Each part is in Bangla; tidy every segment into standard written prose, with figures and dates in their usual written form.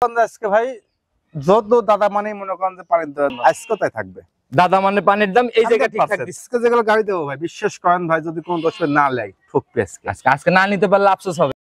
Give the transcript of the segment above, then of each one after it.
আজকে ভাই যত দাদা মানে মনে করেন যে পানির দাম আজকে তাই থাকবে। দাদা মানে পানির দাম এই জায়গা ঠিক থাকবে। আজকে যেগুলো গাড়ি দেবো ভাই বিশ্বাস করেন ভাই, যদি কোনো দর্শক না লেয় ঠকবে আজকে। আজকে না নিতে পারলে আফসোস হবে।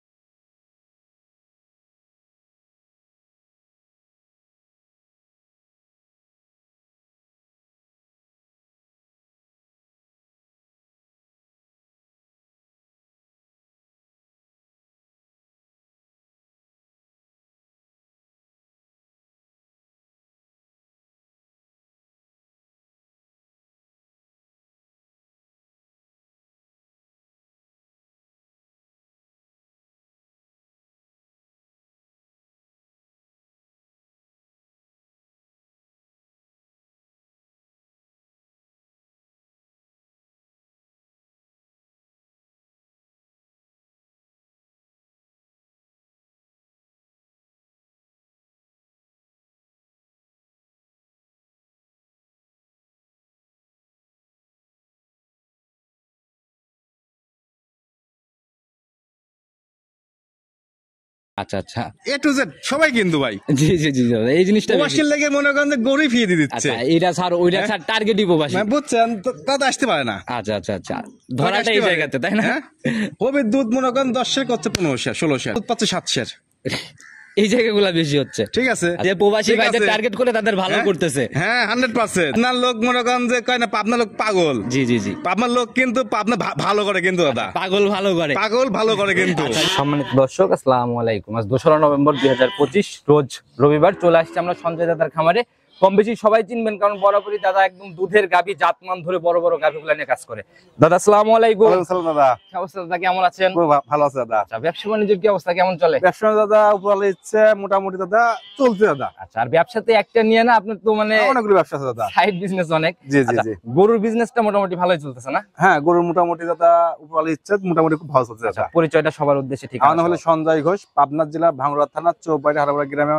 আচ্ছা আচ্ছা, এ টু জেড সবাই কিন্তু ভাই জি জি জি এই জিনিসটা প্রবাসীর লেগে মনে করেন যে গরিব ফিয়ে দিয়ে দিচ্ছে। এটা স্যার ওইটা স্যার টার্গেটই প্রবাসী, বুঝছেন? তাতে আসতে পারে না। আচ্ছা আচ্ছা আচ্ছা, ধরাটা এই জায়গাতে তাই না? কবির দুধ মনে করেন 10 শের করছে 15 শের 16 শের, দুধ পাচ্ছে 7 শের। এই জায়গাগুলো বেশি হচ্ছে। ঠিক আছে, যে প্রবাসী ভাইদের টার্গেট করে তাদের ভালো করতেছে। হ্যাঁ 100%। আপনার লোক মনে করেন যে কয় না পাবনা লোক পাগল। জি জি জি, পাবনার লোক কিন্তু পাবনা ভালো করে কিন্তু দাদা, পাগল ভালো করে, পাগল ভালো করে কিন্তু। সম্মানিত দর্শক আসসালামু আলাইকুম। আজ 2রা নভেম্বর 2025 রোজ রবিবার চলে আসছে আমরা সঞ্জয় দাদার খামারে। কম বেশি সবাই চিনবেন, কারণ বরাবরই দাদা একদম দুধের গাভী জাতমান ধরে বড় বড় গাভীগুলো নিয়ে কাজ করে। দাদা আসসালামু আলাইকুম। দাদা কি অবস্থা দাদা, কেমন আছেন? ভালো আছে দাদা। আচ্ছা, ব্যবসা বাণিজ্যের কি অবস্থা, কেমন চলে? ব্যবসা দাদা উপরে ইচ্ছে মোটামুটি দাদা চলছে দাদা। আচ্ছা, আর ব্যবসাতে একটা নিয়ে না আপনার তো মানে অনেকগুলো ব্যবসা আছে দাদা, সাইড বিজনেস অনেক। জি জি জি। গরুর বিজনেসটা মোটামুটি ভালোই চলতেছে না? হ্যাঁ গরুর মোটামুটি দাদা উপরে ইচ্ছে মোটামুটি খুব ভালো চলছে দাদা। পরিচয়টা সবার উদ্দেশ্যে ঠিক আমার নাম হলো সঞ্জয় ঘোষ, পাবনা জেলা ভাঙ্গুড়া থানা চৌবাড়ি হারাবাড়া গ্রামে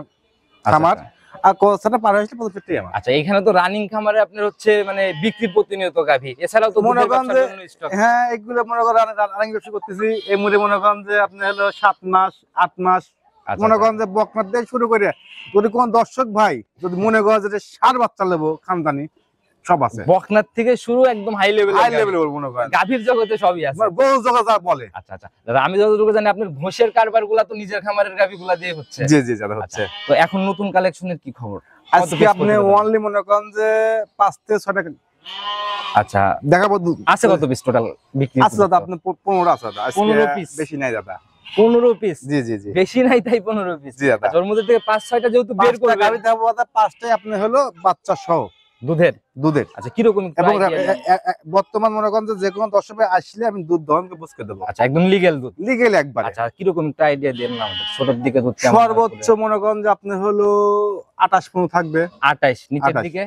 খামার। আর কোথাটা পার হইছে প্রত্যেকটি আমার। আচ্ছা, এখানে তো রানিং খামারে আপনার হচ্ছে মানে বিক্রি প্রতিনিয়ত গাভী, এছাড়াও তো মনে করেন যে হ্যাঁ এগুলো মনে করেন রানিং ব্যবসা করতেছি। এই মুহূর্তে মনে করেন যে আপনি হলো 7 মাস 8 মাস মনে করেন যে বকনার দিয়ে শুরু করে যদি কোন দর্শক ভাই যদি মনে করেন যে 6 বাচ্চা নেবো খানদানি সব আছে। বকনার থেকে শুরু একদম হাই লেভেল মনে করেন গাভীর জগতে সবই আছে, বহু জগৎ যা বলে। আচ্ছা আচ্ছা দাদা, আমি যতটুকু জানি আপনার ঘোষের কারবার গুলা তো নিজের খামারের গাভীগুলা দিয়ে হচ্ছে। জি জি দাদা হচ্ছে। তো এখন নতুন কালেকশনের কি খবর? আজকে আপনি অনলি মনে করেন যে 5 থেকে 6 টাকা। আচ্ছা দেখাবো আছে কত পিস টোটাল বিক্রি? আছে দাদা আপনি 15 আছে দাদা। 15 পিস? বেশি নাই দাদা। 15 পিস? জি জি জি, বেশি নাই তাই 15 পিস। জি দাদা। ওর মধ্যে থেকে 5-6টা যেহেতু বের করবে গাড়ি দেবো দাদা, 5টাই আপনি হলো বাচ্চা সহ দুধের। আচ্ছা, কিরকম এবং বর্তমান মনে করেন যে কোনো দর্শকে আসলে আমি দুধ দহনকে বুঝকে দেবো। আচ্ছা, একদম লিগ্যাল দুধ? লিগেল একবার। আচ্ছা, কিরকম একটা আইডিয়া দেন না আমাদের, ছোটর দিকে দুধ সর্বোচ্চ মনে করেন যে আপনি হলো 28 থাকবে। 28 নিচের দিকে?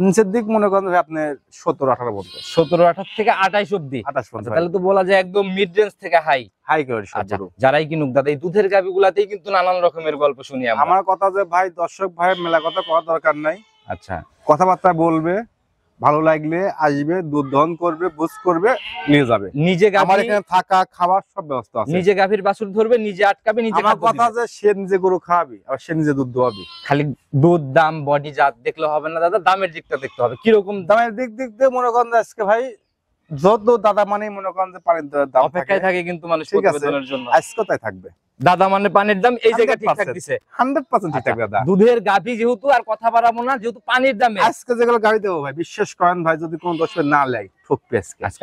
নিচের দিক মনে করেন যে আপনি 17-18 বলতে 17-18 থেকে 28 অবধি। 28 তাহলে তো বলা যায় একদম মিড রেঞ্জ থেকে হাই করে। আচ্ছা, যারাই কিনুক দাদা এই দুধের গাভীগুলাতেই কিন্তু নানান রকমের গল্প শুনি আমরা। আমার কথা যে ভাই দর্শক ভাই মেলা কথা করার দরকার নাই। আচ্ছা, কথাবার্তা বলবে, ভালো লাগলে আসবে, দুধ দহন করবে, বুঝ করবে, নিয়ে যাবে। নিজে আমার এখানে থাকা খাওয়ার সব ব্যবস্থা আছে। নিজে গাভীর বাছুর ধরবে, নিজে আটকাবে, নিজে। আমার কথা যে সে নিজে গরু খাওয়াবি আর সে নিজে দুধ দোয়াবি। খালি দুধ দাম বডি জাত দেখলে হবে না দাদা, দামের দিকটা দেখতে হবে। কিরকম দামের দিক দিয়ে মনে করেন আজকে ভাই যত দাদা মানে মনে করেন যে পানির দাম অপেক্ষায় থাকে কিন্তু মানুষ প্রতিবেদনের জন্য। আজকে তাই থাকবে। দাদা মানে পানির দাম এই জায়গা ঠিক থাকতেছে 100% ঠিক থাকবে দাদা। দুধের গাভী যেহেতু আর কথা বাড়াবো না, যেহেতু পানির দামে আজকে যেগুলো গাড়ি দেবো ভাই বিশ্বাস করেন ভাই, যদি কোন দর্শক না লেয় ঠকবে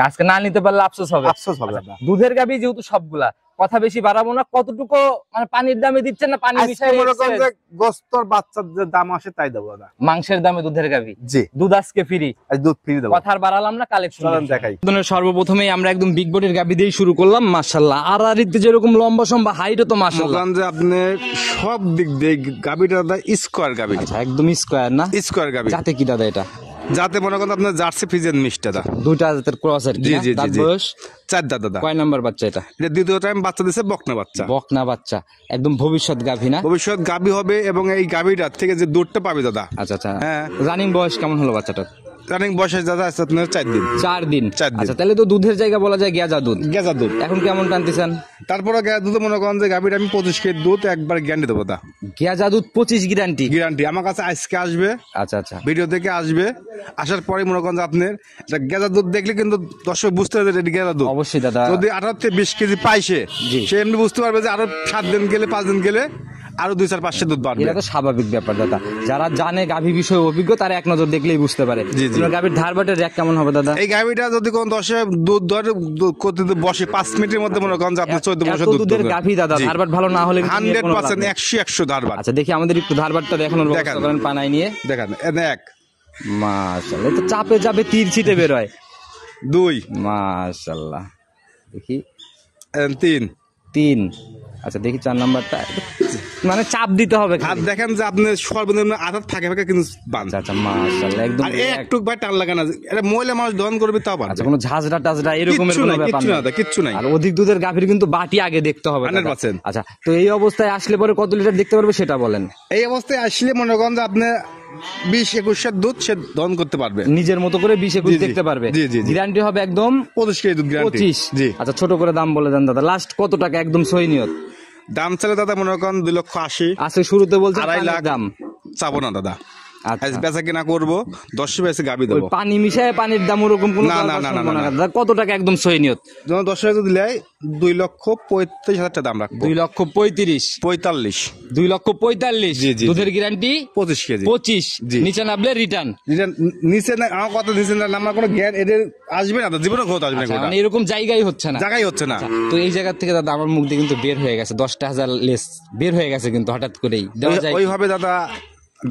আজকে না নিতে পারলে আফসোস হবে। আফসোস হবে দাদা। দুধের গাভী যেহেতু সবগুলা, কথা বেশি বাড়াবো না। কতটুকু মানে পানির দামে দিচ্ছেন না পানি মিশিয়ে? মনে করেন যে গোস্তর বাচ্চার যে দাম আসে তাই দেবো দাদা। মাংসের দামে দুধের গাভী? জি, দুধ আজকে ফ্রি, আজ দুধ ফ্রি দেবো। কথা আর বাড়ালাম না, কালেকশন দেখাই। সর্বপ্রথমেই আমরা একদম বিগ বডির গাভী দিয়ে শুরু করলাম। মাশাআল্লাহ, আর আরিতে যেরকম লম্বা সম্বা হাইটও তো মাশাআল্লাহ। যে আপনি সব দিক দিয়ে গাভীটা দাদা স্কোয়ার গাভী। আচ্ছা, একদম স্কোয়ার না? স্কোয়ার গাভী। যাতে কি দাদা এটা? যাতে মনে করেন আপনার জার্সি ফ্রিজেন মিষ্টি দাদা। দুইটা জাতের ক্রস আর কি? জি জি জি। বয়স 4 দাঁত দাদা। কয় নাম্বার বাচ্চা এটা? এটা দ্বিতীয় টাইম বাচ্চা দিছে, বকনা বাচ্চা। বকনা বাচ্চা, একদম ভবিষ্যৎ গাভী না? ভবিষ্যৎ গাভী হবে এবং এই গাভীটার থেকে যে দুধটা পাবে দাদা। আচ্ছা আচ্ছা, হ্যাঁ। রানিং বয়স কেমন হলো বাচ্চাটার? রানিং বয়স দাদা আছে আপনার 4 দিন। 4 দিন। 4 দিন। আচ্ছা তাহলে তো দুধের জায়গা বলা যায় গেজা দুধ। গেজা দুধ এখন কেমন টানতেছেন? তারপরে গেজা দুধ মনে করেন যে গাভীর আমি 25 কেজি দুধ একবার গ্যারান্টি দেবো দা। গেজা দুধ 25 গ্যারান্টি। গ্যারান্টি আমার কাছে আজকে আসবে, আচ্ছা আচ্ছা ভিডিও থেকে আসবে, আসার পরে মনে করেন যে আপনার গেজা দুধ দেখলে কিন্তু দর্শক বুঝতে পারবে যে এটা গেজা দুধ। অবশ্যই দাদা। যদি 18 থেকে 20 কেজি পাই সে এমনি বুঝতে পারবে যে আরো 7 দিন গেলে 5 দিন গেলে আরো 2-4-5 দুধ বাড়বে। এটা তো স্বাভাবিক ব্যাপার দাদা, যারা জানে গাভী বিষয়ে অভিজ্ঞ তারা এক নজর দেখলেই বুঝতে পারে। গাভীর ধারবাটের র্যাক কেমন হবে দাদা? এই গাভীটা যদি কোন 10 দুধ ধরে করতে বসে 5 মিনিটের মধ্যে মনে করেন যে আপনি 14 বছর দুধ দুধের গাভী দাদা, ধারবাট ভালো না হলে 100% 100 ধারবাট। আচ্ছা দেখি আমাদের একটু ধারবাটটা দেখানোর ব্যবস্থা করেন পানায় নিয়ে। দেখেন এক মাশাআল্লাহ, তো চাপে চাপে তীর ছিটে বের হয়। 2 মাশাআল্লাহ, দেখি 3। আচ্ছা দেখি 4 নাম্বারটা, মানে চাপ দিতে হবে। আর দেখেন যে আপনি সর্বনিম্ন আধার থাকে কিন্তু বান। আচ্ছা মাশাআল্লাহ, একদম আর একটু ভাই টান লাগে না, এটা মহিলা মানুষ দহন করবে তাও পারে। আচ্ছা কোনো ঝাঁঝরা টাজরা এরকমের কোনো ব্যাপার না, কিচ্ছু নাই। আর অধিক দুধের গাভীর কিন্তু বাটি আগে দেখতে হবে 100%। আচ্ছা তো এই অবস্থায় আসলে পরে কত লিটার দেখতে পারবে সেটা বলেন। এই অবস্থায় আসলে মনে করেন যে আপনি 20-21 দুধ সে দহন করতে পারবে নিজের মতো করে 20-21 দেখতে পারবে। গ্যারান্টি হবে একদম 25 কেজি দুধ গ্যারান্টি। 25। আচ্ছা ছোট করে দাম বলে দেন দাদা, লাস্ট কত টাকা একদম সহি নিয়ত? দাম চাইলে দাদা মনে করেন 2,80,000। আজকে শুরুতে বলছেন 2.5 লাখ দাম চাবো না দাদা। আচ্ছা বেচা কিনা করবো 10 পয়সা গাবি দেবো। পানি মিশায় পানির দাম ওরকম কোনো দাদা, কত টাকা একদম সহি নিয়ত? যখন 10 পয়সা দিলে 2,35,000 টাকা দাম রাখবো। 2,35,000 45 2,45,000 দুধের গ্যারান্টি 25 কেজি 25। নিচে নামলে রিটার্ন। নিচে না আমার কথা, নিচে না আমার কোনো জ্ঞান এদের আসবে না, জীবনে ঘোষ আসবে না, মানে এরকম জায়গায় হচ্ছে না, জায়গায় হচ্ছে না। তো এই জায়গা থেকে দাদা আমার মুখ দিয়ে কিন্তু বের হয়ে গেছে 10,000 লেস বের হয়ে গেছে কিন্তু হঠাৎ করেই দেওয়া যায় ওইভাবে দাদা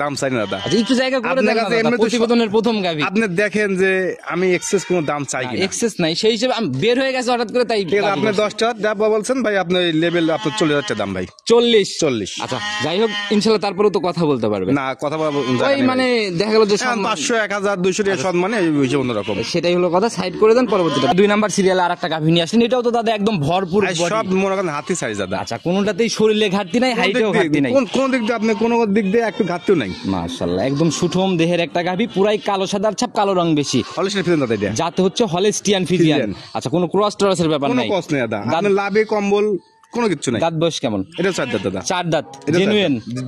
দাম চাই না দাদা। আচ্ছা একটু জায়গা করে দেন দাদা, প্রতিবেদনের প্রথম গাভী আপনি দেখেন যে আমি এক্সেস কোনো দাম চাই কিনা। এক্সেস নাই সেই হিসেবে বের হয়ে গেছে হঠাৎ করে, তাই আপনি 10 টাকা দাম বলছেন ভাই, আপনি লেভেল আপনার চলে যাচ্ছে দাম ভাই 40। আচ্ছা যাই হোক ইনশাআল্লাহ তারপরে তো কথা বলতে পারবে না, কথা বলবো ওই মানে দেখা গেল যে 500 1000 200 টাকা সম্মানে এই হইছে অন্যরকম। সেটাই হলো কথা, সাইড করে দেন। পরবর্তীটা 2 নাম্বার সিরিয়ালে আরেকটা গাভী নিয়ে আসেন, এটাও তো দাদা একদম ভরপুর সব মনে করেন হাতি সাইজ দাদা। আচ্ছা কোনোটাতেই শরীরে ঘাটতি নাই, হাইটেও ঘাটতি নাই, কোন দিক দিয়ে আপনি কোন দিক দিয়ে একটু ঘাটতিও নাই। মাশাআল্লাহ একদম সুঠম দেহের একটা গাভী, পুরাই কালো সাদার ছাপ, কালো রং বেশি, হলিস্টিয়ান ফ্রিজিয়ান দাদা এটা যাতে হচ্ছে হলিস্টিয়ান ফ্রিজিয়ান। আচ্ছা কোনো ক্রস ট্রসের ব্যাপার কোনো নাই, কষ্ট নেই দাদা, আপনি লাভে কম্বল কোনো কিছু নাই। দাঁত বয়স কেমন? এটা 4 দাঁত দাদা। 4 দাঁত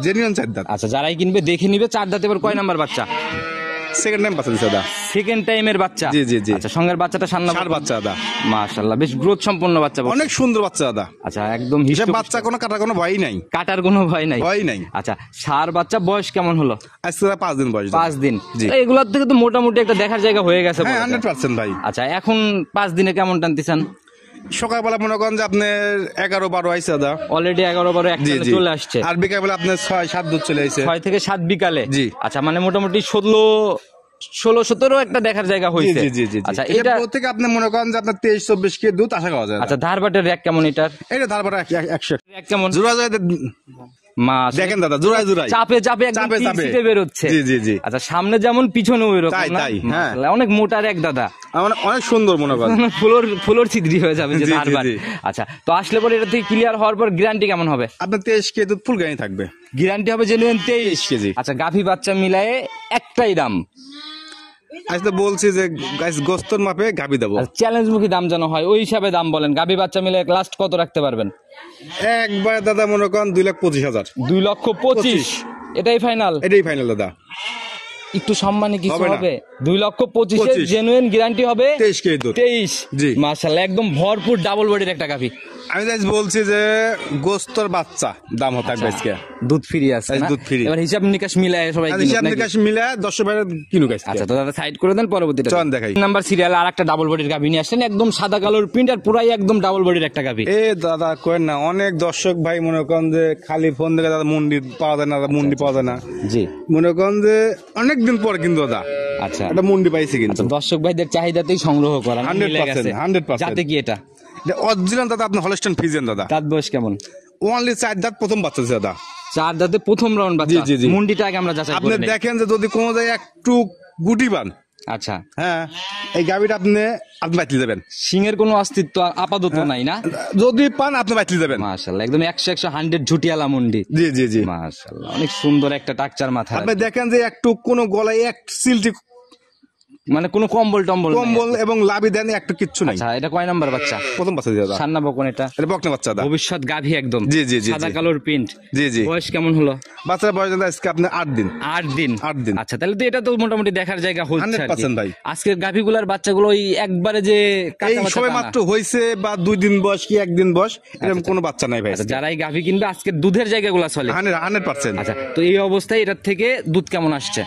জেনুইন 4 দাঁত। আচ্ছা যারাই কিনবে দেখে নিবে। 4 দাঁত। এবার কয় নাম্বার বাচ্চা? সেকেন্ড টাইম বাচ্চা দিছে দাদা। সেকেন্ড টাইমের বাচ্চা। জি। আচ্ছা সঙ্গের বাচ্চাটা ষাঁড় বাচ্চা দাদা। মাশাআল্লাহ বেশ গ্রোথ সম্পন্ন বাচ্চা, অনেক সুন্দর বাচ্চা দাদা। আচ্ছা একদম হিসাব বাচ্চা, কোনো কাটার কোনো ভয় নাই, কাটার কোনো ভয় নাই। আচ্ছা ষাঁড় বাচ্চা বয়স কেমন হলো? আজকে 5 দিন বয়স। 5 দিন। এগুলোর থেকে তো মোটামুটি একটা দেখার জায়গা হয়ে গেছে। হ্যাঁ 100% ভাই। আচ্ছা এখন 5 দিনে কেমন টানতেছেন? সকালবেলা মনে করেন যে আপনার 11-12 আইছে দাদা, অলরেডি 11-12 একটা চলে আসছে। আর বিকালবেলা আপনার 6-7 দুধ চলে আইছে। 6 থেকে 7 বিকালে। জি। আচ্ছা মানে মোটামুটি 16-17 একটা দেখার জায়গা হয়েছে। জি। আচ্ছা এটা থেকে আপনি মনে করেন যে আপনার 23-24 কেজি দুধ আশা করা যায়। আচ্ছা ধারবাটের র্যাক কেমন এটার? এটা ধারবাট 100 র্যাক কেমন? জোড়া যায় দেখেন দাদা, জোড়ায় চাপে চাপে একদম ছিটে বের হচ্ছে। জি। আচ্ছা সামনে যেমন পিছনে ওই রকম না? হ্যাঁ অনেক মোটা র্যাক দাদা, অনেক সুন্দর মনে করেন, ফ্লোর ছিদ্রি হয়ে যাবে যে ধারবাট। আচ্ছা তো আসলে পরে এটা থেকে ক্লিয়ার হওয়ার পর গ্যারান্টি কেমন হবে? আপনার 23 কেজি দুধ ফুল গ্যারান্টি থাকবে। গ্যারান্টি হবে জেনুইন 23 কেজি। আচ্ছা গাভী বাচ্চা মিলায়ে একটাই দাম। আজ তো বলছি যে গাইস গোস্তর মাপে গাবি দেবো, চ্যালেঞ্জ মুখী দাম যেন হয় ওই হিসাবে দাম বলেন। গাভী বাচ্চা মিলে লাস্ট কত রাখতে পারবেন? একবার দাদা মনে করেন 2,25,000। 2,25,000 এটাই ফাইনাল? এটাই ফাইনাল দাদা। একটু সম্মানে কিছু হবে? 2,25,000 জেনুইন গ্যারান্টি হবে 23 কেজি দুধ। 23। জি মাশাআল্লাহ একদম ভরপুর ডাবল বডির একটা গাভী। আমি বলছি যে গোস্তর বাচ্চা দাম হতে থাকবে আজকে, দুধ ফ্রি আছে না? দুধ ফ্রি। এবার হিসাব নিকাশ মিলায় সবাই কিনুক, হিসাব নিকাশ মিলায় 10 বাইরে কিনুক আজকে। আচ্ছা তো দাদা সাইড করে দেন। পরবর্তীটা চল দেখাই। নাম্বার সিরিয়াল আরেকটা ডাবল বডির গাভী নিয়ে আসেন, একদম সাদা কালোর প্রিন্ট আর পুরাই একদম ডাবল বডির একটা গাভী। এ দাদা করেন না, অনেক দর্শক ভাই মনে করেন যে খালি ফোন দেখে দাদা মুন্ডি পাওয়া যায় না, মুন্ডি পাওয়া যায় না। জি মনে করেন যে অনেকদিন পর কিন্তু দাদা আচ্ছা এটা মুন্ডি পাইছি কিন্তু। দর্শক ভাইদের চাহিদাতেই সংগ্রহ করা 100%। যাতে কি এটা অরিজিনাল দাদা আপনার হলিস্টিয়ান ফ্রিজিয়ান দাদা। দাঁত বয়স কেমন? ওনলি 4 দাঁত, প্রথম বাচ্চা দাদা। 4 দাঁতে প্রথম রাউন্ড বাচ্চা। জি। মুন্ডিটা আগে আমরা যাচাই আপনি করে নেই। দেখেন যে যদি কোনো জায়গায় একটু গুটি পান, আচ্ছা হ্যাঁ এই গাবিটা আপনি বাতলি দেবেন। সিংহের কোনো অস্তিত্ব আপাতত নাই না? যদি পান আপনি বাতলি দেবেন। মাশাআল্লাহ একদম 100 ঝুটিয়ালা মুন্ডি। জি। মাশাআল্লাহ অনেক সুন্দর একটা টাকচার মাথা। আপনি দেখেন যে একটু কোনো গলায় এক সিলটি মানে কোনো কম্বল টম্বল নেই। কম্বল এবং লাভি দেন একটা কিচ্ছু নাই। আচ্ছা এটা কয় নাম্বার বাচ্চা? প্রথম বাচ্চা দাদা, সান্না বকন এটা? এটা বকনা বাচ্চা দাদা। ভবিষ্যৎ গাভী একদম, জি জি জি সাদা জি। কালোর প্রিন্ট। জি জি। বয়স কেমন হলো? বাচ্চার বয়স দাদা আজকে আপনার 8 দিন। 8 দিন। 8 দিন। আচ্ছা তাহলে তো এটা তো মোটামুটি দেখার জায়গা হচ্ছে আর কি। 100% ভাই। আজকের গাভীগুলার বাচ্চাগুলো ওই একবারে যে এই কাঁচা বাচ্চা সবে তা না। মাত্র হয়েছে বা 2 দিন বয়স কি 1 দিন বয়স, এরকম কোনো বাচ্চা নাই ভাই। আচ্ছা, যারা এই গাভী কিনবে আজকের দুধের জায়গাগুলো চলে। 100%। আচ্ছা তো এই অবস্থায় এটার থেকে দুধ কেমন আসছে?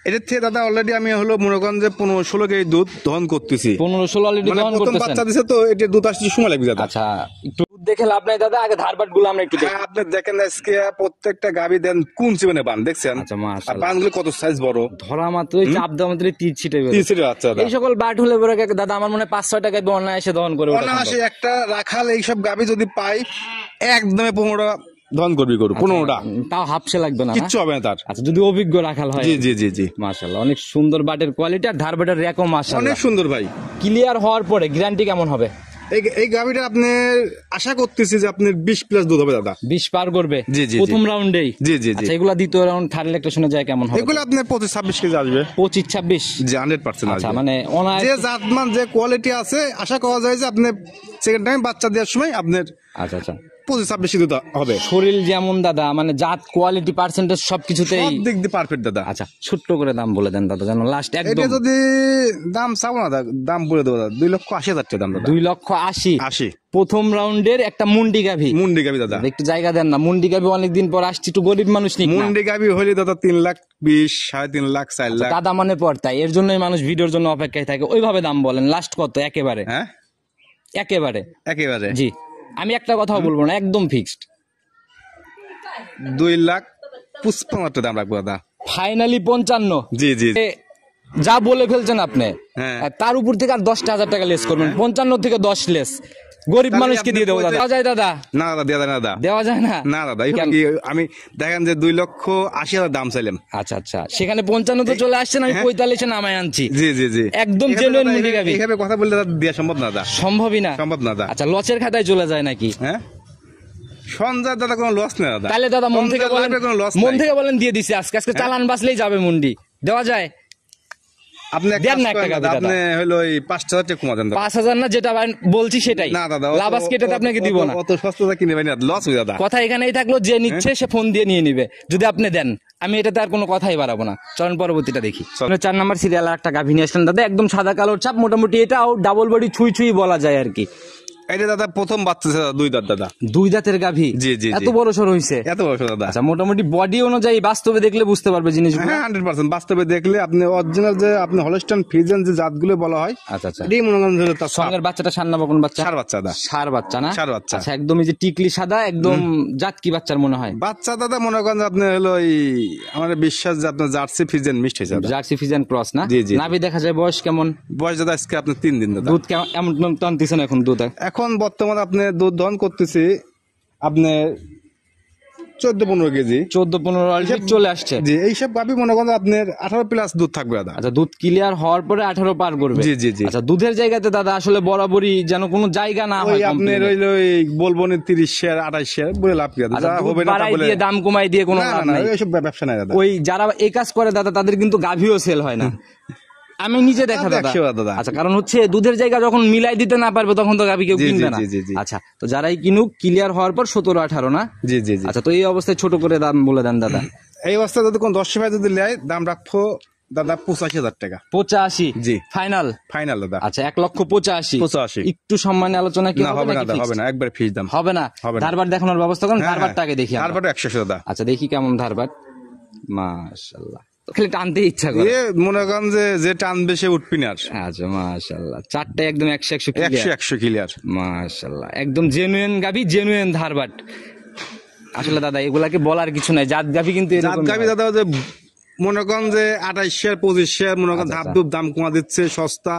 এটার থেকে দাদা অলরেডি আমি হলো মনে করেন যে 15-16 কেজি দুধ দহন করতেছি। 15-16 অলরেডি মানে দহন প্রথম করতেছেন? বাচ্চা দিছে তো এটা দুধ আসতে সময় লাগবে দাদা। আচ্ছা একটু দুধ দেখে লাভ নাই দাদা, আগে ধারবাট গুলো আমরা একটু দেখি। হ্যাঁ, আপনি দেখেন আজকে প্রত্যেকটা গাভী দেন কোন চিবানে বান দেখছেন। আচ্ছা আর মাশাআল্লাহ, বানগুলো কত সাইজ বড়, ধরা মাত্রই চাপ দেওয়া মাত্রই তীর ছিটে বেরোয়। 30 বাচ্চা দাদা। এই সকল বাট হলে পরে দাদা আমার মনে হয় 5-6 টাকায় অনায়াসে দহন করে ওঠা অনায়াসে সম্ভব। একটা রাখাল এইসব গাভী যদি পাই একদমে 15টা দহন করবি গরু, 15টা তাও হাফসে লাগবে না না? কিচ্ছু হবে না তার। আচ্ছা যদি অভিজ্ঞ রাখাল হয়। জি জি জি জি। মাশাআল্লাহ অনেক সুন্দর বাটের কোয়ালিটি আর ধারবাটের র্যাকও অনেক মাশাআল্লাহ সুন্দর ভাই। ক্লিয়ার হওয়ার পরে গ্যারান্টি কেমন হবে? এই গাভীটা আপনি আশা করতেছি যে আপনার 20+ দুধ হবে দাদা। 20 পার করবে জি, জি, জি। প্রথম রাউন্ডেই? জি, জি, জি। আচ্ছা এগুলা দ্বিতীয় রাউন্ড থার্ড ইলেকট্রেশনে যায় কেমন হবে? এগুলো আপনার 25-26 কেজি আসবে। 25-26? জি 100% আচ্ছা আসবে। মানে অনায়াস। যে জাতমান যে কোয়ালিটি আছে আশা করা যায় যে আপনি সেকেন্ড টাইম বাচ্চা দেওয়ার সময় আপনার আচ্ছা আচ্ছা 25-26 দুধ হবে। শরীর যেমন দাদা মানে জাত কোয়ালিটি পার্সেন্টেজ সবকিছুতেই। সব দিক দিয়ে পারফেক্ট দাদা। আচ্ছা ছোট্ট করে দাম বলে দেন দাদা যেন লাস্ট এটা একদম। যদি দাম চাবো না দাদা, দাম বলে দেবো দাদা 2,80,000 টাকা দাম দাদা। 2,80,000 80 প্রথম রাউন্ডের একটা মুন্ডি গাভী। মুন্ডি গাভী দাদা। একটু জায়গা দেন না, মুন্ডি গাভী অনেকদিন পর আসছি, একটু গরিব মানুষ নিক না। মুন্ডি গাভী হলে দাদা 3,20,000, 3.5 লাখ, 4 লাখ। দাদা মানে পড়তাই, এর জন্যই মানুষ ভিডিওর জন্য অপেক্ষায় থাকে। ওইভাবে দাম বলেন লাস্ট কত? একেবারে হ্যাঁ একেবারে একেবারে জি, আমি একটা কথাও বলবো না, একদম ফিক্সড 2,55,000 টাকা দাম রাখবো দাদা। ফাইনালি 55। জি জি এ, যা বলে ফেলছেন আপনি, হ্যাঁ। আর তার উপর থেকে আর 10,000 টাকা লেস করবেন, 55 থেকে 10 লেস গরিব তাহলে মানুষকে আপনি দিয়ে দেবো দাদা। দেওয়া যায় দাদা? না দাদা দেওয়া যায় না দাদা। দেওয়া যায় না? না দাদা এই কেন? কি আমি দেখেন যে 2,80,000 দাম চাইলাম। আচ্ছা আচ্ছা সেখানে 55 তো চলে আসছেন, আমি হ্যাঁ। 45-এ নামায় আনছি। জি জি জি। একদম এখানে genuine দাদা মুন্ডি গাভী। এইভাবে কথা বললে দাদা দেওয়া সম্ভব না দাদা। সম্ভবই না? সম্ভব না দাদা। আচ্ছা লসের খাতায় চলে যায় নাকি? হ্যাঁ সঞ্জয় দাদা কোনো লস নেই দাদা। তাহলে দাদা মন থেকে সঞ্জয় বলেন, লাভে কোনো লস মন নাই। থেকে বলেন দিয়ে দিছি আজকে চালান বাসলেই যাবে মুন্ডি। দেওয়া যায়? আপনি এক দেন কাজ না একটা করেন গাভী দাদা, দাদা। আপনি হলো ওই 5,000 টাকা কমা দেন দাদা। 5,000 না, যেটা বলছি সেটাই। না দাদা লাভাস কেটে আপনাকে দিব না। অত সস্তা কিনে ভাই না, লস হয়ে দাদা। কথা এখানেই থাকলো, যে নিচ্ছে সে ফোন দিয়ে নিয়ে নিবে যদি আপনি দেন। আমি এটাতে আর কোনো কথাই বাড়াবো না, চলুন পরবর্তীটা দেখি। 4 নাম্বার সিরিয়াল একটা গাভী নিয়ে আসলেন দাদা, একদম সাদা কালোর ছাপ, মোটামুটি এটাও ডাবল বডি ছুঁই ছুঁই বলা যায় আর কি। এটা দাদা প্রথম বাচ্চা ছিল দাদা, 2 দাঁত দাদা। 2 দাঁতের গাভী? জি, জি, জি। এত বড় সর হইছে? এত বড় দাদা। আচ্ছা মোটামুটি বডি অনুযায়ী বাস্তবে দেখলে বুঝতে পারবে জিনিসগুলো। হ্যাঁ 100% বাস্তবে দেখলে আপনি অরিজিনাল যে আপনি হলস্টাইন ফ্রিজিয়ান যে জাতগুলো বলা হয়, আচ্ছা আচ্ছা এটাই মনে করেন যে তার সঙ্গের বাচ্চাটা সান্না বকন বাচ্চা? সার বাচ্চা দাদা। সার বাচ্চা না? ষাঁড় বাচ্চা। আচ্ছা একদমই যে টিকলি সাদা, একদম জাত কি বাচ্চার মনে হয়? বাচ্চা দাদা মনে করেন যে আপনি হলো এই আমার বিশ্বাস যে আপনার জার্সি ফ্রিজিয়ান মিক্সড হয়েছে দাদা। জার্সি ফিজিয়ান ক্রস না? জি, জি। নাভি দেখা যায়, বয়স কেমন? বয়স দাদা আজকে আপনার 3 দিন দাদা। দুধ কেমন এমন টানতেছেন এখন দুধ? এখন বর্তমানে আপনি দুধ দহন করতেছি আপনি 14-15 কেজি। 14-15 অলরেডি চলে আসছে। জি এইসব গাভী মনে করেন আপনার 18+ দুধ থাকবে দাদা। আচ্ছা দুধ ক্লিয়ার হওয়ার পরে 18 পার করবে? জি, জি, জি। আচ্ছা দুধের জায়গাতে দাদা আসলে বরাবরই যেন কোনো জায়গা না হয় ওই আপনার complaint-এর। ওই বলবো না 30 শেয়ার 28 শেয়ার বলে লাভ কি দাদা? আচ্ছা, যা দুধ হবে না তা বাড়াই বলে দিয়ে দাম কমাই দিয়ে কোনো না লাভ না নাই। ওইসব ব্যবসা নাই দাদা। ওই যারা এই কাজ করে দাদা তাদের কিন্তু গাভীও সেল হয় না, আমি নিজে দেখা তা তো দাদা। 100 দাদা। আচ্ছা কারণ হচ্ছে দুধের জায়গা যখন মিলাই দিতে না পারবে তখন তো গাভী কেউ জি, জি, কিনবে না। জি, জি, জি। আচ্ছা তো যারাই কিনুক ক্লিয়ার হওয়ার পর 17-18 না? জি জি জি। আচ্ছা তো এই অবস্থায় ছোট করে দাম বলে দেন দাদা। এই অবস্থায় যদি কোন 10 ভাই যদি নেয় দাম রাখবো দাদা 85,000 টাকা 85? জি। ফাইনাল? ফাইনাল দাদা। আচ্ছা 1,85,000। 85 একটু সম্মানে আলোচনা কি না হবে না নাকি দাদা, fixed? হবে না একবার ফিস দাম হবে না? হবে না। ধারবার দেখানোর ব্যবস্থা করেন, হ্যাঁ, ধারবারটাকে দেখি আমরা। তারপরে 100 দাদা। আচ্ছা দেখি কেমন ধারবার। মাশাআল্লাহ, খালি টানতে ইচ্ছা করে। এ মনে করেন যে টানবে সে উঠবি না আর। আচ্ছা মাশাআল্লাহ, চারটে একদম 100 100 ক্লিয়ার। মাশাআল্লাহ, একদম জেনুইন গাভী, জেনুইন ধারবাট। আসলে দাদা এগুলাকে বলার কিছু নাই, জাত গাভী কিন্তু জাত এরকম গাভী দাদা যে মনে করেন যে 28 শেয়ার 25 শেয়ার মনে করেন ধাপ ধুপ দাম কমা দিচ্ছে সস্তা,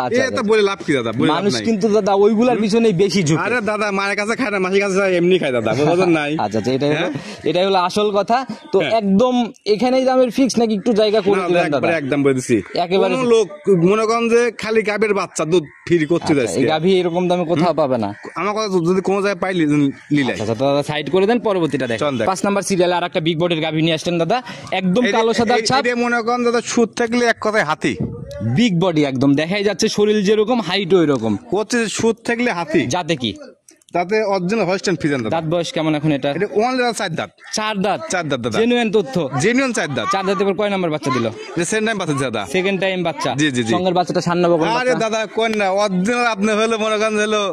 আচ্ছা, এটা বলে লাভ কি দাদা? বলে লাভ মানুষ নাই। কিন্তু দাদা ওইগুলার পিছনেই বেশি ঝুঁকে। আরে দাদা মায়ের কাছে খায় না, মাসির কাছে এমনি খায় দাদা, বুঝলেন নাই? আচ্ছা আচ্ছা, এটাই হলো আসল কথা। তো একদম এখানেই দামের ফিক্স নাকি একটু জায়গা করে না, দিলেন দাদা? একবারে একদম বলে দিছি। একেবারে কোনো লোক মনে করেন যে খালি গাভীর বাচ্চা দুধ ফ্রি করতে আচ্ছা, যাচ্ছে, এই গাভী এরকম দামে কোথাও পাবে না। আমার কথা যদি কোনো জায়গায় পাই লিলাই। আচ্ছা তো দাদা সাইড করে দেন, পরবর্তীটা দেখেন। চল দেখ। 5 নাম্বার সিরিয়ালে আর একটা বিগ বডির গাভী নিয়ে আসলেন দাদা, একদম কালো সাদা ছাপ। এটা মনে করেন দাদা সুদ থাকলে এক কথায় হাতি। বিগ বডি একদম দেখাই যাচ্ছে, শরীর যেরকম হাইট ওই রকম। হচ্ছে সুদ থাকলে হাতি, যাতে কি তাতে অরিজিনাল হলস্টাইন ফ্রিজিয়ান দাদা। দাঁত বয়স কেমন এখন এটা? এটা ওয়ান লেদার 4 দাঁত। 4 দাঁত। 4 দাঁত দাদা, জেনুইন তথ্য। জেনুইন 4 দাঁত। 4 দাঁতে এবার কয় নাম্বার বাচ্চা দিল? এটা সেকেন্ড টাইম বাচ্চা দাদা। সেকেন্ড টাইম বাচ্চা। জি, জি, জি। সঙ্গের বাচ্চাটা সান্নব কোন আরে বাচ্চা? দাদা কোন না অরিজিনাল আপনি হলো মনে করেন হলো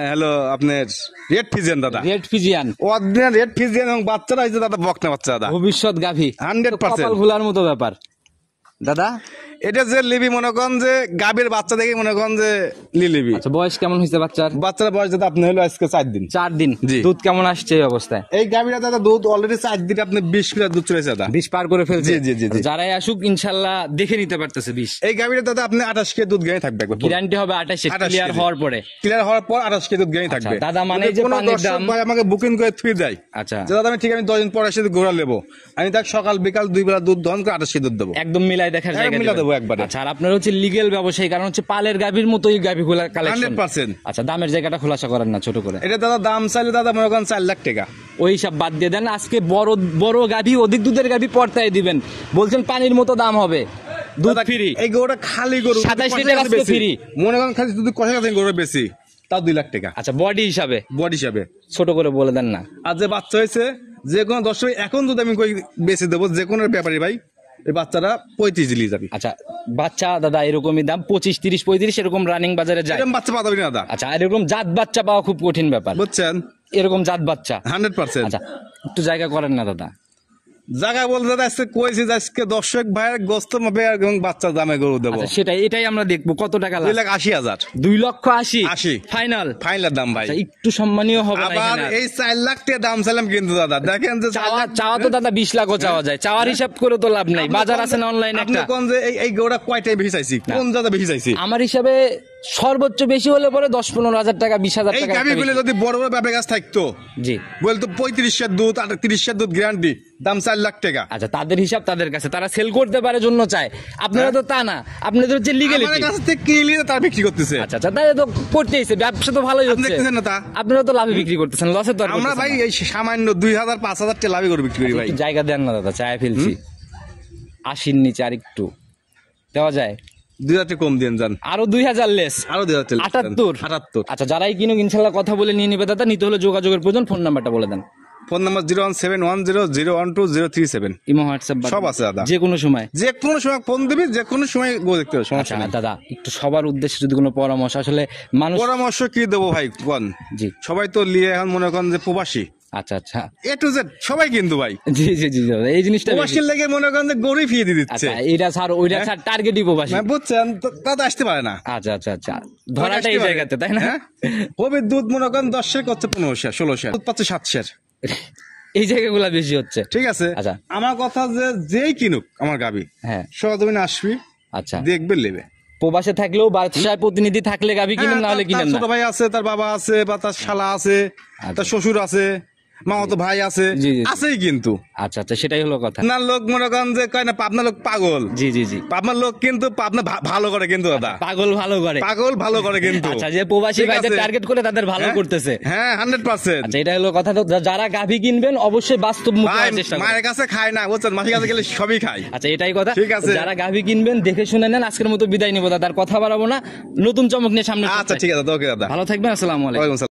হ্যালো আপনার রেড ফিজিয়ান দাদা। Red Friesian original red Friesian এবং বাচ্চারা হইছে দাদা বকনা বাচ্চা দাদা। ভবিষ্যৎ গাভী 100%। কপাল ভুলার মতো ব্যাপার দাদা। এটা যে লিবি মনে করেন যে গাভীর বাচ্চা দেখে মনে করেন যে লিবি। আচ্ছা বয়স কেমন হয়েছে বাচ্চার? বাচ্চার বয়স দাদা আপনি হলো আজকে 4 দিন। 4 দিন। জি। দুধ কেমন আসছে এই অবস্থায়? এই গাভীরা দাদা দুধ অলরেডি 4 দিন আপনি 20 লিটার দুধ চলেছে দাদা। 20 পার করে ফেলছে। জি, জি, জি, জি। যারাই আসুক ইনশাআল্লাহ দেখে নিতে পারতেছে 20। এই গাভীরা দাদা আপনি 28 কেজি দুধ গায়ে থাকবে একবার। গ্যারান্টি হবে 28 28 ক্লিয়ার কেজি। হওয়ার পরে। ক্লিয়ার হওয়ার পর 28 কেজি দুধ গায়ে থাকবে। দাদা মানে যদি যে কোনো পানির দর্শক দাম- ভাই আমাকে বুকিং করে থুই দেয়, আচ্ছা যে দাদা আমি ঠিক আমি 10 দিন পরে এসে ঘোরা নেবো, আমি তাকে সকাল বিকাল 2 বেলা দুধ দহন করে 28 কেজি দুধ দেবো। একদম মিলাই দেখার জায়গা মিলাই দিবেন। দেবো একবারে। আচ্ছা আর আপনার হচ্ছে লিগ্যাল ব্যবসায়ী, কারণ হচ্ছে পালের গাভীর মতোই গাভীগুলা কালেকশন। 100%। আচ্ছা দামের জায়গাটা খোলাসা করেন না ছোট করে। এটা দাদা দাম চাইলে দাদা মনে করেন 4 লাখ টাকা। ওই হিসাব বাদ দিয়ে দেন, আজকে বড় বড় গাভী অধিক দুধের গাভী পর্তায় দিবেন, বলছেন পানির মতো দাম হবে, দুধ দাদা, ফ্রি। এই গরুটা খালি গরু 27 কষায় লিটার কাছে আজকে বেশি। free। মনে করেন খালি যদি কষা কাছে গরু বেশি তাও 2 লাখ টাকা আচ্ছা বডি হিসাবে বডি হিসাবে। ছোট করে বলে দেন না। আর যে বাচ্চা হয়েছে যে কোনো দর্শক এখন যদি আমি কই বেশি দেবো যে কোনো ব্যাপারী ভাই, এই বাচ্চারা 35 নিয়ে যাবে। আচ্ছা বাচ্চা দাদা এরকমই দাম 25, 30, 35 এরকম রানিং বাজারে যায়। এরকম বাচ্চা পাতাবি না দাদা, আচ্ছা আর এরকম জাত বাচ্চা পাওয়া খুব কঠিন ব্যাপার, বুঝছেন? এরকম জাত বাচ্চা। 100%। আচ্ছা একটু জায়গা করেন না দাদা। জায়গা বলতে দাদা আজকে কইছি যে আজকে দর্শক ভাইয়ের গোস্ত মাপে এবং বাচ্চার দামে গরু দেবো। আচ্ছা সেটাই, এটাই আমরা দেখবো কত টাকা 2,80,000 2,80,000 80 ফাইনাল। ফাইনাল দাম ভাই। আচ্ছা একটু সম্মানীয় হবে না আবার এখানে আর? এই 4 লাখ টাকা দাম চাইলাম কিন্তু দাদা দেখেন যে 4 চাওয়া লাখ চাওয়া তো দাদা 20 লাখও চাওয়া যায়, চাওয়ার হিসাব করে তো লাভ নাই। বাজার আছে না অনলাইন আপনি একটা। কোন যে এই গরুটা কয়টাই বেশি চাইছি, কোন জায়গা বেশি চাইছি? আমার হিসাবে সর্বোচ্চ বেশি হলে পরে 10-15 হাজার টাকা, 20,000 এই টাকা একটা গাভিগুলো বেশি। যদি বড় বড় ব্যাপে গাছ থাকতো জি বলতো 35 দুধ আর 30 দুধ গ্যারান্টি, দাম 4 লাখ টাকা। আচ্ছা তাদের হিসাব তাদের কাছে, তারা সেল করতে পারে জন্য চায়, আপনারা তো তা না, আপনাদের হচ্ছে আমার লিগ্যালিটি। কাছ থেকে কিনলে তার বিক্রি করতেছে। আচ্ছা আচ্ছা তাহলে তো করতেইছে, ব্যবসা তো ভালোই আপনি হচ্ছে, দেখতেছেন না তা? আপনারা তো লাভে বিক্রি করতেছেন, লসে তো আর আমরা করতেছেন ভাই না। এই সামান্য 2,000-5,000 টাকা লাভে করে বিক্রি করি ভাই। একটু জায়গা দেন না দাদা, চায় ফেলছি 80-র নিচে আর একটু দেওয়া যায়? 2,000 টাকা কম দিন যান, আরো 2,000 লেস, আরো 2,000 টাকা 78। আচ্ছা যারাই কিনুক ইনশাল্লাহ কথা বলে নিয়ে নিবে দাদা, নিতে হলে যোগাযোগের প্রয়োজন। ফোন নাম্বারটা বলে দেন। Phone number 01710012037। ইমো হোয়াটসঅ্যাপ সব আছে দাদা, যে কোনো সময়। যে কোনো সময় ফোন দিবি, যে কোনো সময় গো দেখতে হবে, আচ্ছা সমস্যা নেই। দাদা একটু সবার উদ্দেশ্যে যদি কোনো পরামর্শ, আসলে মানুষ। পরামর্শ কি দেবো ভাই কোন? জি সবাই তো লিয়ে এখন মনে করেন যে প্রবাসী, আচ্ছা আচ্ছা এ টু জেড সবাই কিন্তু ভাই জি জি জি দাদা, এই জিনিসটা বেশি। প্রবাসীর লেগে মনে করেন যে গরিব ফিয়ে দিয়ে দিচ্ছে। আচ্ছা এইটা স্যার ওইটা স্যার টার্গেটই প্রবাসী। হ্যাঁ, বুঝছেন তো, তাতে আসতে পারে না। আচ্ছা আচ্ছা আচ্ছা ধরাটা এই জায়গাতে তাই না? হ্যাঁ? কবির দুধ মনে করেন 10 শের করছে 15 শের 16 শের, দুধ পাচ্ছে 7 শের। এই জায়গাগুলো বেশি হচ্ছে। ঠিক আছে। আচ্ছা। আমার কথা যে যেই কিনুক আমার গাবি হ্যাঁ সহজমিনে আসবি, আচ্ছা দেখবে নেবে। প্রবাসে থাকলেও বাদশাহ প্রতিনিধি থাকলে গাবি কিনেন, না হলে তার কিনেন না। ছোট ভাই আছে, তার বাবা আছে, বা তার শালা আছে, তার শ্বশুর আছে, মামাতো ভাই আছে, জি, জি, জি। আছেই কিন্তু। আচ্ছা আচ্ছা সেটাই হলো কথা। আপনার লোক মনে করেন যে কয় না পাবনা লোক পাগল, জি জি জি পাবনার লোক কিন্তু পাবনা ভালো করে কিন্তু দাদা, পাগল ভালো করে। পাগল ভালো করে কিন্তু। আচ্ছা যে প্রবাসী ঠিক ভাইদের আছে? টার্গেট করে তাদের ভালো হ্যাঁ? করতেছে। হ্যাঁ 100%। আচ্ছা এটা হলো কথা। তো যারা গাভী কিনবেন অবশ্যই বাস্তব মুখ ভাই হওয়ার চেষ্টা করবেন। মায়ের কাছে খায় না, বুঝছেন, মাসির কাছে গেলে সবই খায়। আচ্ছা এটাই কথা। ঠিক আছে। যারা গাভী কিনবেন দেখে শুনে নেন। আজকের মতো বিদায় নিব দাদা, আর কথা বাড়াবো না, নতুন চমক নিয়ে সামনে। আচ্ছা ঠিক আছে, ওকে দাদা, ভালো থাকবেন, আসসালামু আলাইকুম। ওয়ালাইকুম আসসালাম।